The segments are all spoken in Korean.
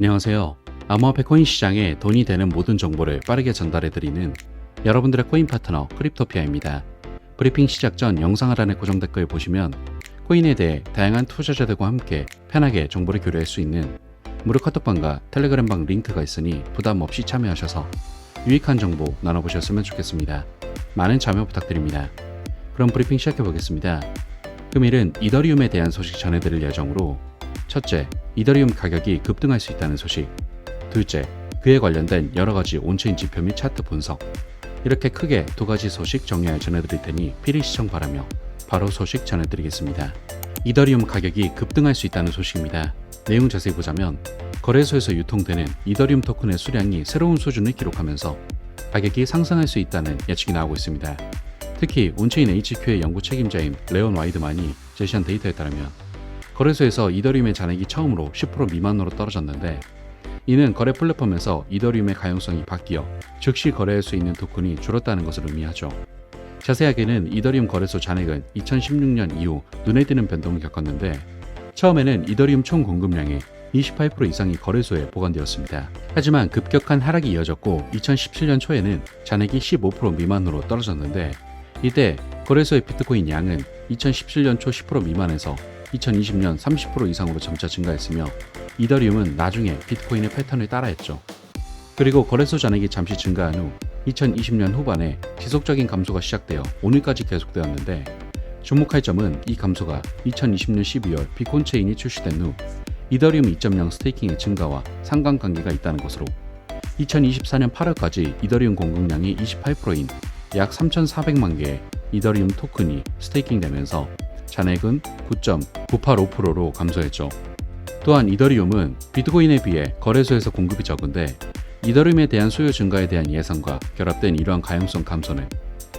안녕하세요. 암호화폐 코인 시장에 돈이 되는 모든 정보를 빠르게 전달해드리는 여러분들의 코인 파트너 크립토피아입니다. 브리핑 시작 전 영상 하단의 고정 댓글 보시면 코인에 대해 다양한 투자자들과 함께 편하게 정보를 교류할 수 있는 무료 카톡방과 텔레그램방 링크가 있으니 부담 없이 참여하셔서 유익한 정보 나눠보셨으면 좋겠습니다. 많은 참여 부탁드립니다. 그럼 브리핑 시작해 보겠습니다. 금일은 이더리움에 대한 소식 전해드릴 예정으로 첫째, 이더리움 가격이 급등할 수 있다는 소식. 둘째, 그에 관련된 여러가지 온체인 지표 및 차트 분석. 이렇게 크게 두 가지 소식 정리하여 전해드릴 테니 필히 시청 바라며 바로 소식 전해드리겠습니다. 이더리움 가격이 급등할 수 있다는 소식입니다. 내용 자세히 보자면 거래소에서 유통되는 이더리움 토큰의 수량이 새로운 수준을 기록하면서 가격이 상승할 수 있다는 예측이 나오고 있습니다. 특히 온체인 HQ의 연구 책임자인 레온 와이드만이 제시한 데이터에 따르면 거래소에서 이더리움의 잔액이 처음으로 10% 미만으로 떨어졌는데 이는 거래 플랫폼에서 이더리움의 가용성이 바뀌어 즉시 거래할 수 있는 토큰이 줄었다는 것을 의미하죠. 자세하게는 이더리움 거래소 잔액은 2016년 이후 눈에 띄는 변동을 겪었는데 처음에는 이더리움 총 공급량의 28% 이상이 거래소에 보관되었습니다. 하지만 급격한 하락이 이어졌고 2017년 초에는 잔액이 15% 미만으로 떨어졌는데 이때 거래소의 비트코인 양은 2017년 초 10% 미만에서 2020년 30% 이상으로 점차 증가했으며 이더리움은 나중에 비트코인의 패턴을 따라했죠. 그리고 거래소 잔액이 잠시 증가한 후 2020년 후반에 지속적인 감소가 시작되어 오늘까지 계속되었는데 주목할 점은 이 감소가 2020년 12월 비콘 체인이 출시된 후 이더리움 2.0 스테이킹의 증가와 상관관계가 있다는 것으로 2024년 8월까지 이더리움 공급량이 28%인 약 3,400만 개의 이더리움 토큰이 스테이킹되면서 잔액은 9.985%로 감소했죠. 또한 이더리움은 비트코인에 비해 거래소에서 공급이 적은데 이더리움에 대한 수요 증가에 대한 예상과 결합된 이러한 가용성 감소는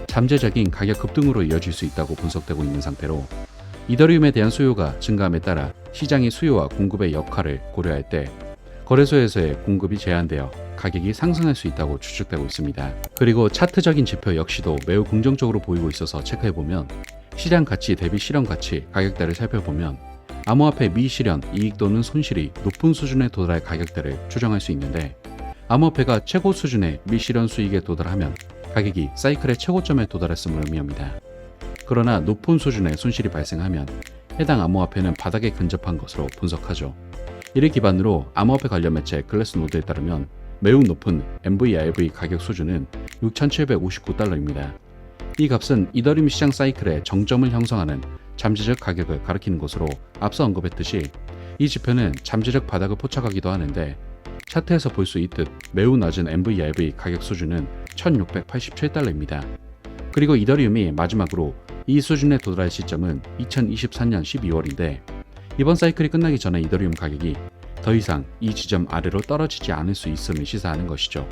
잠재적인 가격 급등으로 이어질 수 있다고 분석되고 있는 상태로 이더리움에 대한 수요가 증가함에 따라 시장의 수요와 공급의 역할을 고려할 때 거래소에서의 공급이 제한되어 가격이 상승할 수 있다고 추측되고 있습니다. 그리고 차트적인 지표 역시도 매우 긍정적으로 보이고 있어서 체크해보면 시장 가치 대비 실현 가치 가격대를 살펴보면 암호화폐 미실현 이익 또는 손실이 높은 수준에 도달할 가격대를 추정할 수 있는데 암호화폐가 최고 수준의 미실현 수익에 도달하면 가격이 사이클의 최고점에 도달했음을 의미합니다. 그러나 높은 수준의 손실이 발생하면 해당 암호화폐는 바닥에 근접한 것으로 분석하죠. 이를 기반으로 암호화폐 관련 매체 글래스노드에 따르면 매우 높은 MVRV 가격 수준은 6,759달러입니다. 이 값은 이더리움 시장 사이클의 정점을 형성하는 잠재적 가격을 가리키는 것으로 앞서 언급했듯이 이 지표는 잠재적 바닥을 포착하기도 하는데 차트에서 볼 수 있듯 매우 낮은 MVRV 가격 수준은 1,687달러입니다. 그리고 이더리움이 마지막으로 이 수준에 도달할 시점은 2024년 12월인데 이번 사이클이 끝나기 전에 이더리움 가격이 더 이상 이 지점 아래로 떨어지지 않을 수 있음을 시사하는 것이죠.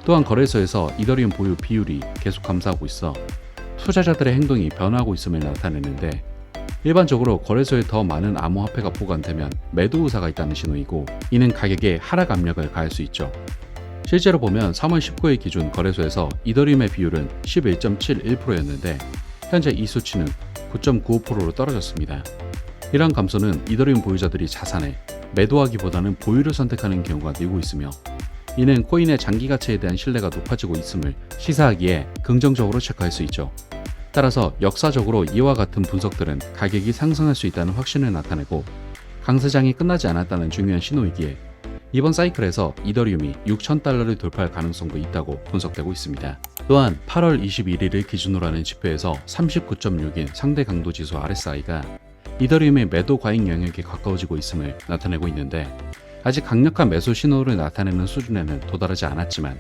또한 거래소에서 이더리움 보유 비율이 계속 감소하고 있어 투자자들의 행동이 변화하고 있음을 나타내는데 일반적으로 거래소에 더 많은 암호화폐가 보관되면 매도 의사가 있다는 신호이고 이는 가격에 하락 압력을 가할 수 있죠. 실제로 보면 3월 19일 기준 거래소에서 이더리움의 비율은 11.71%였는데 현재 이 수치는 9.95%로 떨어졌습니다. 이러한 감소는 이더리움 보유자들이 자산에 매도하기보다는 보유를 선택하는 경우가 늘고 있으며 이는 코인의 장기 가치에 대한 신뢰가 높아지고 있음을 시사하기에 긍정적으로 체크할 수 있죠. 따라서 역사적으로 이와 같은 분석들은 가격이 상승할 수 있다는 확신을 나타내고 강세장이 끝나지 않았다는 중요한 신호이기에 이번 사이클에서 이더리움이 6,000달러를 돌파할 가능성도 있다고 분석되고 있습니다. 또한 8월 21일을 기준으로 하는 지표에서 39.6인 상대 강도 지수 RSI가 이더리움의 매도 과잉 영역에 가까워지고 있음을 나타내고 있는데 아직 강력한 매수 신호를 나타내는 수준에는 도달하지 않았지만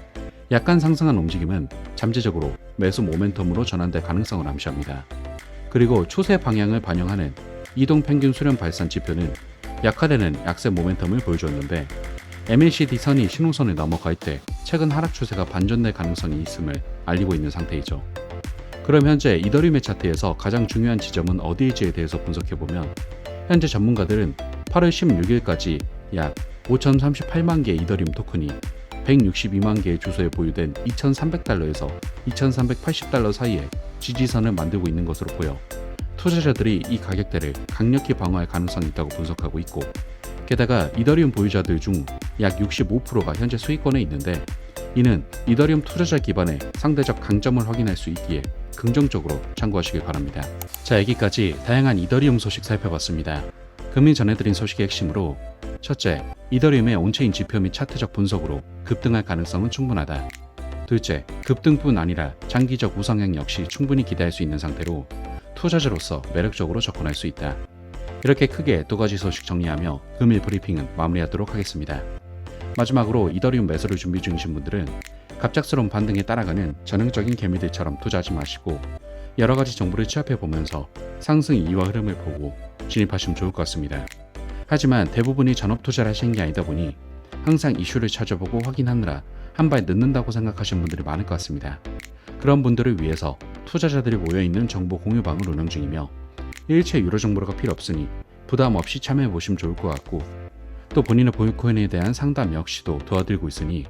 약간 상승한 움직임은 잠재적으로 매수 모멘텀으로 전환될 가능성을 암시합니다. 그리고 추세 방향을 반영하는 이동 평균 수렴 발산 지표는 약화되는 약세 모멘텀을 보여주었는데 MACD 선이 신호선을 넘어갈 때 최근 하락 추세가 반전될 가능성이 있음을 알리고 있는 상태이죠. 그럼 현재 이더리움의 차트에서 가장 중요한 지점은 어디일지에 대해서 분석해보면 현재 전문가들은 8월 16일까지 약 5,038만 개의 이더리움 토큰이 162만 개의 주소에 보유된 2,300달러에서 2,380달러 사이에 지지선을 만들고 있는 것으로 보여 투자자들이 이 가격대를 강력히 방어할 가능성이 있다고 분석하고 있고 게다가 이더리움 보유자들 중 약 65%가 현재 수익권에 있는데, 이는 이더리움 투자자 기반의 상대적 강점을 확인할 수 있기에 긍정적으로 참고하시길 바랍니다. 자, 여기까지 다양한 이더리움 소식 살펴봤습니다. 금일 전해드린 소식의 핵심으로, 첫째, 이더리움의 온체인 지표 및 차트적 분석으로 급등할 가능성은 충분하다. 둘째, 급등뿐 아니라 장기적 우상향 역시 충분히 기대할 수 있는 상태로 투자자로서 매력적으로 접근할 수 있다. 이렇게 크게 두 가지 소식 정리하며 금일 브리핑은 마무리하도록 하겠습니다. 마지막으로 이더리움 매수를 준비 중이신 분들은 갑작스러운 반등에 따라가는 전형적인 개미들처럼 투자하지 마시고 여러가지 정보를 취합해보면서 상승 이유와 흐름을 보고 진입하시면 좋을 것 같습니다. 하지만 대부분이 전업 투자를 하시는 게 아니다 보니 항상 이슈를 찾아보고 확인하느라 한 발 늦는다고 생각하시는 분들이 많을 것 같습니다. 그런 분들을 위해서 투자자들이 모여있는 정보 공유방을 운영 중이며 일체 유료 정보가 필요 없으니 부담 없이 참여해보시면 좋을 것 같고, 또 본인의 보유코인에 대한 상담 역시도 도와드리고 있으니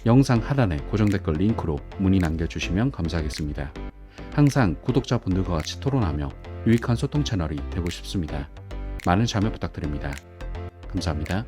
영상 하단에 고정 댓글 링크로 문의 남겨주시면 감사하겠습니다. 항상 구독자분들과 같이 토론하며 유익한 소통 채널이 되고 싶습니다. 많은 참여 부탁드립니다. 감사합니다.